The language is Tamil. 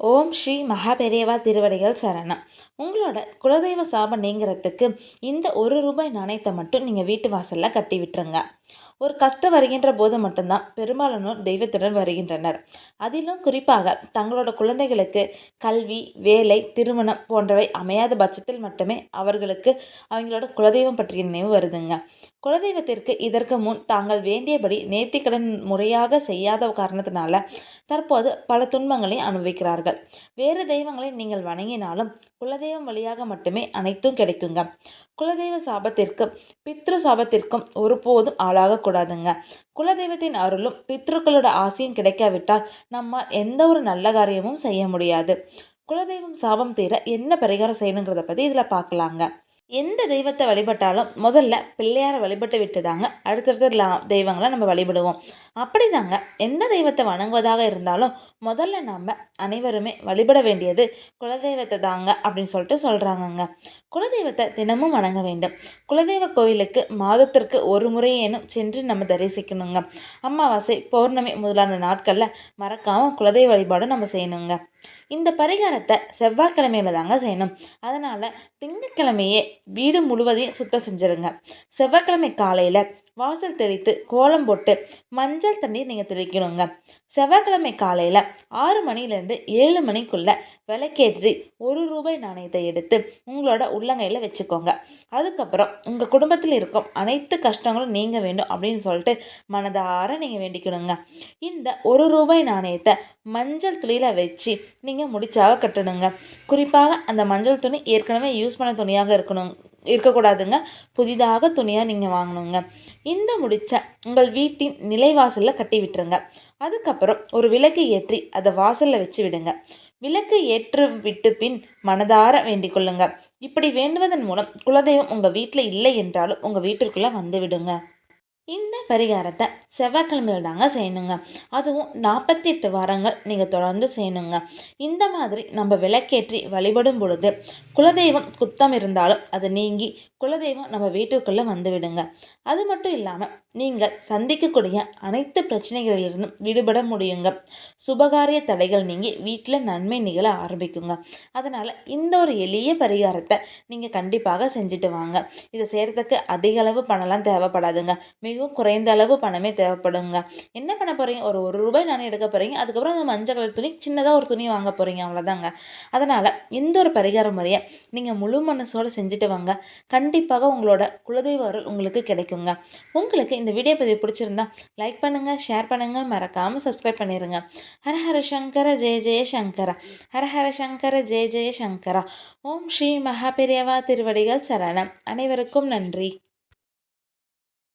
ஓம் ஸ்ரீ மகாபெரியவா திருவடிகள் சரணம். உங்களோட குலதெய்வ சாபம் நீங்கிறதுக்கு இந்த ரூபாய் நாணயத்தை மட்டும் நீங்கள் வீட்டு வாசலில் கட்டி விட்டுருங்க. ஒரு கஷ்டம் வருகின்ற போது மட்டும்தான் பெரும்பாலானோர் தெய்வத்துடன் வருகின்றனர். அதிலும் குறிப்பாக தங்களோட குழந்தைகளுக்கு கல்வி, வேலை, திருமணம் போன்றவை அமையாத பட்சத்தில் மட்டுமே அவர்களுக்கு அவங்களோட குலதெய்வம் பற்றிய நினைவு வருதுங்க. குலதெய்வத்திற்கு இதற்கு முன் தாங்கள் வேண்டியபடி நேர்த்திக்கடன் முறையாக செய்யாத காரணத்தினால தற்போது பல துன்பங்களை அனுபவிக்கிறார்கள். வேறு தெய்வங்களை நீங்கள் வணங்கினாலும் குலதெய்வம் வழியாக மட்டுமே அனைத்தும் கிடைக்குங்க. குலதெய்வ சாபத்திற்கும் பித்ரு சாபத்திற்கும் ஒருபோதும் ஆளாகக்கூடாதுங்க. குலதெய்வத்தின் அருளும் பித்ருக்களோட ஆசையும் கிடைக்காவிட்டால் நம்ம எந்த ஒரு நல்ல காரியமும் செய்ய முடியாது. குலதெய்வம் சாபம் தீர என்ன பரிகாரம் செய்யணுங்கிறத பற்றி இதில் பார்க்கலாங்க. எந்த தெய்வத்தை வழிபட்டாலும் முதல்ல பிள்ளையாரை வழிபட்டு விட்டு தாங்க அடுத்தடுத்த தெய்வங்களை நம்ம வழிபடுவோம். அப்படி தாங்க எந்த தெய்வத்தை வணங்குவதாக இருந்தாலும் முதல்ல நம்ம அனைவருமே வழிபட வேண்டியது குலதெய்வத்தை தாங்க அப்படின்னு சொல்லிட்டு சொல்கிறாங்கங்க. குலதெய்வத்தை தினமும் வணங்க வேண்டும். குலதெய்வ கோவிலுக்கு மாதத்திற்கு ஒரு முறையேனும் சென்று நம்ம தரிசிக்கணுங்க. அமாவாசை, பௌர்ணமி முதலான நாட்களில் மறக்காமல் குலதெய்வ வழிபாடு நம்ம செய்யணுங்க. இந்த பரிகாரத்தை செவ்வாய்க்கிழமையில தாங்க செய்யணும். அதனால் திங்கட்கிழமையே வீடு முழுவதையும் சுத்தம் செஞ்சுருங்க. செவ்வாய்க்கிழமை காலையில் வாசல் தெளித்து கோலம் போட்டு மஞ்சள் தண்ணீர் நீங்கள் தெளிக்கணுங்க. செவ்வாய்க்கிழமை காலையில் 6 மணிலேருந்து 7 மணிக்குள்ளே விளக்கேற்றி ரூபாய் நாணயத்தை எடுத்து உங்களோட உள்ளங்கையில் வச்சுக்கோங்க. அதுக்கப்புறம் உங்கள் குடும்பத்தில் இருக்கும் அனைத்து கஷ்டங்களும் நீங்க வேண்டும் அப்படின்னு சொல்லிட்டு மனதார நீங்கள் வேண்டிக்கணுங்க. இந்த ரூபாய் நாணயத்தை மஞ்சள் துளியில் வச்சு நீங்கள் முடிச்சாக கட்டணுங்க. குறிப்பாக அந்த மஞ்சள் துணி ஏற்கனவே யூஸ் பண்ண துணியாக இருக்கக்கூடாதுங்க. புதிதாக துணியாக நீங்கள் வாங்கணுங்க. இந்த முடிச்ச உங்கள் வீட்டின் நிலைவாசலில் கட்டி விட்டுருங்க. அதுக்கப்புறம் ஒரு விளக்கு ஏற்றி அதை வாசலில் வச்சு விடுங்க. விளக்கு ஏற்று விட்டு பின் மனதார வேண்டிக் கொள்ளுங்க. இப்படி வேண்டுவதன் மூலம் குலதெய்வம் உங்கள் வீட்டில் இல்லை என்றாலும் உங்கள் வீட்டிற்குள்ளே வந்து விடுங்க. இந்த பரிகாரத்தை செவ்வாய்க்கிழமையில் தாங்க செய்யணுங்க. அதுவும் 48 வாரங்கள் நீங்கள் தொடர்ந்து செய்யணுங்க. இந்த மாதிரி நம்ம விளக்கேற்றி வழிபடும் பொழுது குலதெய்வம் குத்தம் இருந்தாலும் அது நீங்கி குலதெய்வம் நம்ம வீட்டுக்குள்ளே வந்து விடுங்க. அது மட்டும் இல்லாமல் நீங்கள் சந்திக்கக்கூடிய அனைத்து பிரச்சனைகளிலிருந்தும் விடுபட முடியுங்க. சுபகாரிய தடைகள் நீங்கி வீட்டில் நன்மை நிகழ ஆரம்பிக்குங்க. அதனால் இந்த ஒரு எளிய பரிகாரத்தை நீங்கள் கண்டிப்பாக செஞ்சுட்டு வாங்க. இதை செய்கிறதுக்கு அதிக அளவு பணம்லாம் தேவைப்படாதுங்க. மிகவும் குறைந்த அளவு பணமே தேவைப்படுங்க. என்ன பண்ண போகிறீங்க, ஒரு ரூபாய் நாணயம் எடுக்க போகிறீங்க. அதுக்கப்புறம் அந்த மஞ்சள் கலர் துணி, சின்னதாக ஒரு துணி வாங்க போகிறீங்க, அவ்வளோதாங்க. அதனால் இந்த ஒரு பரிகார முறையை நீங்கள் முழு மனசோடு செஞ்சுட்டு வாங்க. கண்டிப்பாக உங்களோட குலதெய்வ அருள் உங்களுக்கு கிடைக்குங்க. உங்களுக்கு இந்த வீடியோ பதிவு பிடிச்சிருந்தா லைக் பண்ணுங்கள், ஷேர் பண்ணுங்கள், மறக்காமல் சப்ஸ்கிரைப் பண்ணிடுங்க. ஹரஹர சங்கர ஜெய ஜெய சங்கரா, ஹரஹர சங்கர ஜெய ஜெய சங்கரா. ஓம் ஸ்ரீ மகாபெரியவா திருவடிகள் சரணம். அனைவருக்கும் நன்றி.